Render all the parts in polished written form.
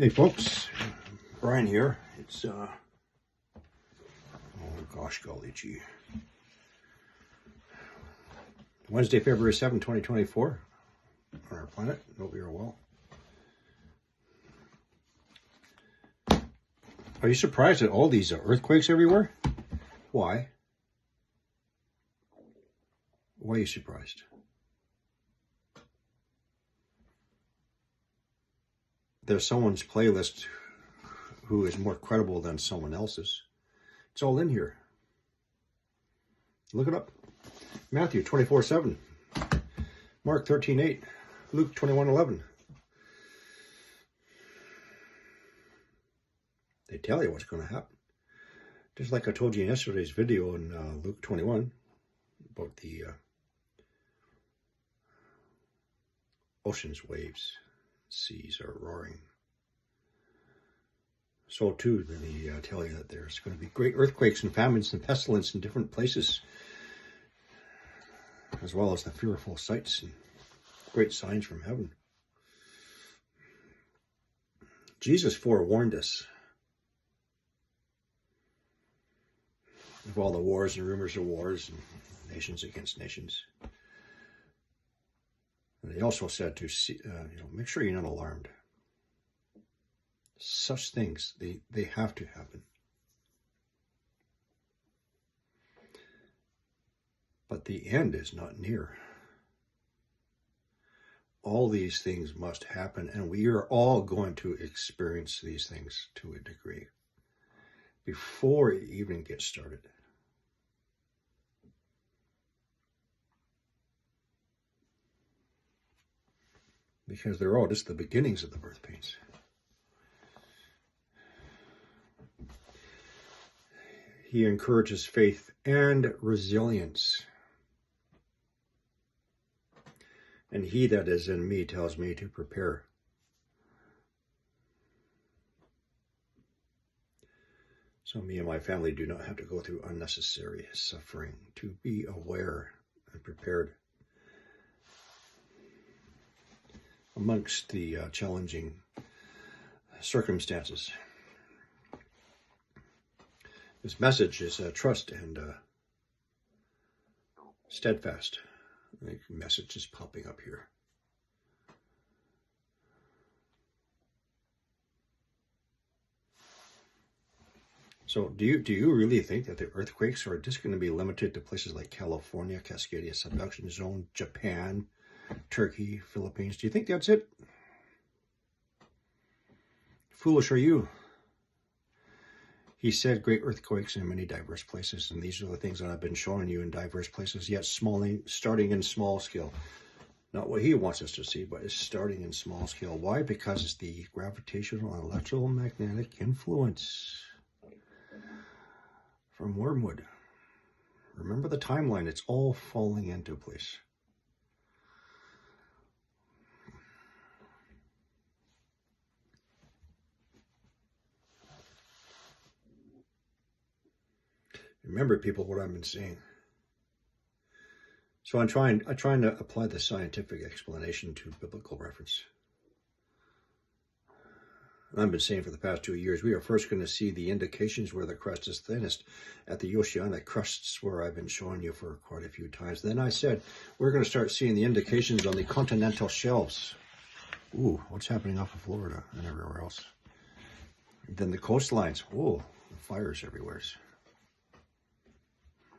Hey folks, Brian here. It's oh gosh golly gee. Wednesday, February 7, 2024 on our planet. Hope you're well. Are you surprised at all these earthquakes everywhere? Why? Why are you surprised? There's someone's playlist who is more credible than someone else's. It's all in here. Look it up. Matthew 24:7, Mark 13:8, Luke 21:11. They tell you what's going to happen. Just like I told you in yesterday's video in Luke 21 about the oceans, waves, seas are roaring. So too, they tell you that there's going to be great earthquakes and famines and pestilence in different places, as well as the fearful sights and great signs from heaven. Jesus forewarned us of all the wars and rumors of wars and nations against nations. And he also said to make sure you're not alarmed. Such things, they have to happen. But the end is not near. All these things must happen, and we are all going to experience these things to a degree before it even gets started. Because they're all just the beginnings of the birth pains. He encourages faith and resilience. And he that is in me tells me to prepare. So me and my family do not have to go through unnecessary suffering, to be aware and prepared amongst the challenging circumstances. This message is trust and steadfast. The message is popping up here. So do you really think that the earthquakes are just going to be limited to places like California, Cascadia subduction zone, Japan, Turkey, Philippines? Do you think that's it? Foolish are you. He said great earthquakes in many diverse places, and these are the things that I've been showing you in diverse places, yet starting in small scale. Not what he wants us to see, but it's starting in small scale. Why? Because it's the gravitational and electromagnetic influence from Wormwood. Remember the timeline, it's all falling into place. Remember, people, what I've been saying. So I'm trying to apply the scientific explanation to biblical reference. I've been saying for the past 2 years, we are first going to see the indications where the crust is thinnest at the oceanic crusts, where I've been showing you for quite a few times. Then I said, we're going to start seeing the indications on the continental shelves. Ooh, what's happening off of Florida and everywhere else? Then the coastlines. Oh, fires everywhere.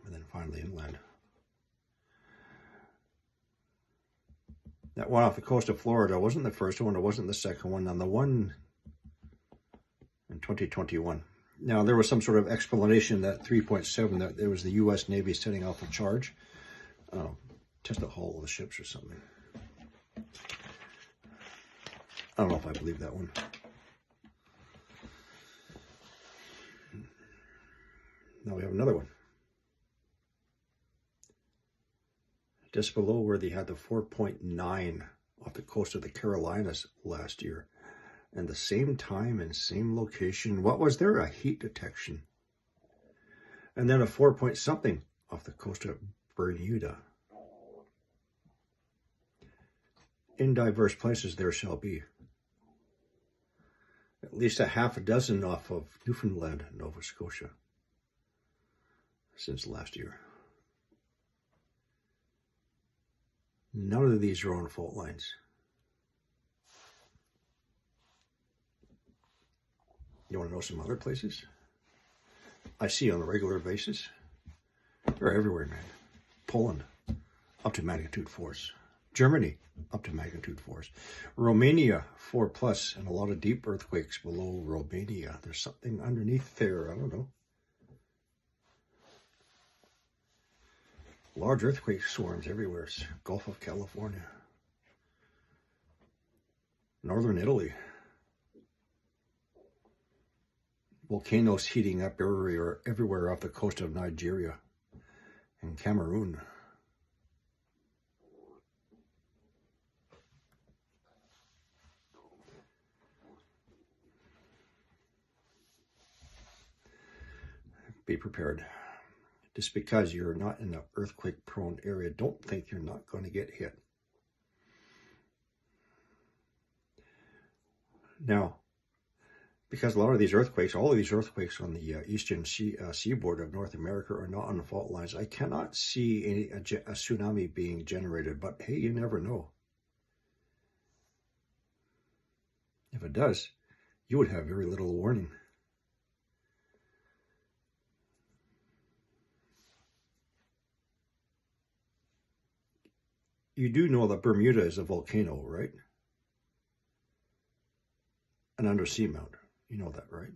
And then finally inland. That one off the coast of Florida wasn't the first one, it wasn't the second one, and the one in 2021. Now, there was some sort of explanation that 3.7, that there was the U.S. Navy setting off a charge. Test the hull of the ships or something. I don't know if I believe that one. Now we have another one. Just below where they had the 4.9 off the coast of the Carolinas last year. And the same time and same location. What was there? A heat detection. And then a 4 point something off the coast of Bermuda. In diverse places there shall be. At least a half a dozen off of Newfoundland, Nova Scotia, since last year. None of these are on fault lines. You want to know some other places I see on a regular basis? They're everywhere, man. Poland, up to magnitude 4s. Germany, up to magnitude 4s. Romania, 4+, and a lot of deep earthquakes below Romania. There's something underneath there. I don't know. Large earthquake swarms everywhere. Gulf of California. Northern Italy. Volcanoes heating up everywhere off the coast of Nigeria and Cameroon. Be prepared. Just because you're not in an earthquake-prone area, don't think you're not going to get hit. Now, because a lot of these earthquakes, all of these earthquakes on the eastern seaboard of North America are not on the fault lines, I cannot see a tsunami being generated, but hey, you never know. If it does, you would have very little warning. You do know that Bermuda is a volcano, right? An undersea mount. You know that, right?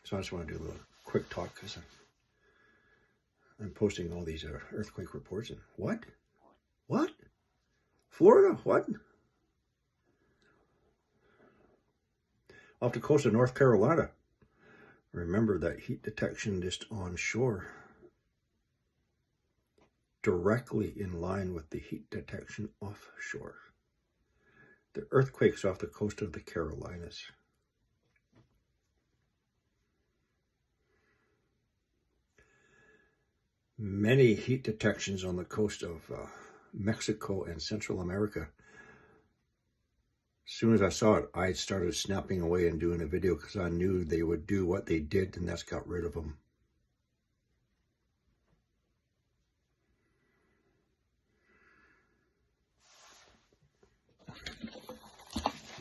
So I just want to do a little quick talk because I'm posting all these earthquake reports. And what? What? Florida? What? Off the coast of North Carolina. Remember that heat detection just onshore. Directly in line with the heat detection offshore. The earthquakes off the coast of the Carolinas. Many heat detections on the coast of Mexico and Central America. As soon as I saw it, I started snapping away and doing a video because I knew they would do what they did, and that's got rid of them.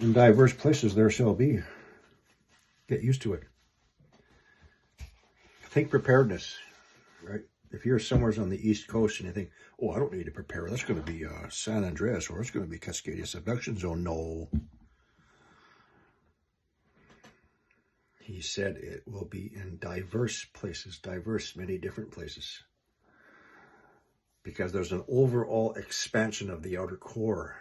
In diverse places there shall be. Get used to it. Think preparedness, right? If you're somewhere on the East Coast and you think, oh, I don't need to prepare, that's going to be San Andreas or it's going to be Cascadia Subduction Zone. No. He said it will be in diverse places, many different places. Because there's an overall expansion of the outer core,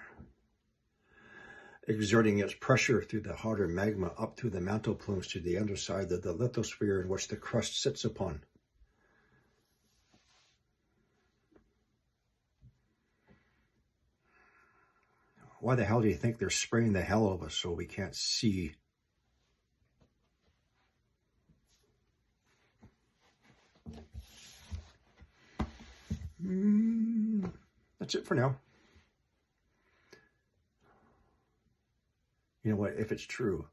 exerting its pressure through the hotter magma up through the mantle plumes to the underside of the lithosphere in which the crust sits upon. Why the hell do you think they're spraying the hell out of us so we can't see? That's it for now. You know what, if it's true,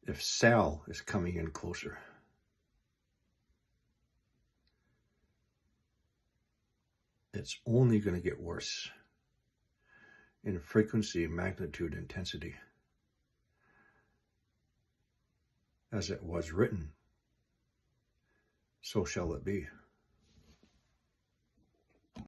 if Sal is coming in closer, it's only going to get worse in frequency, magnitude, intensity. As it was written, so shall it be.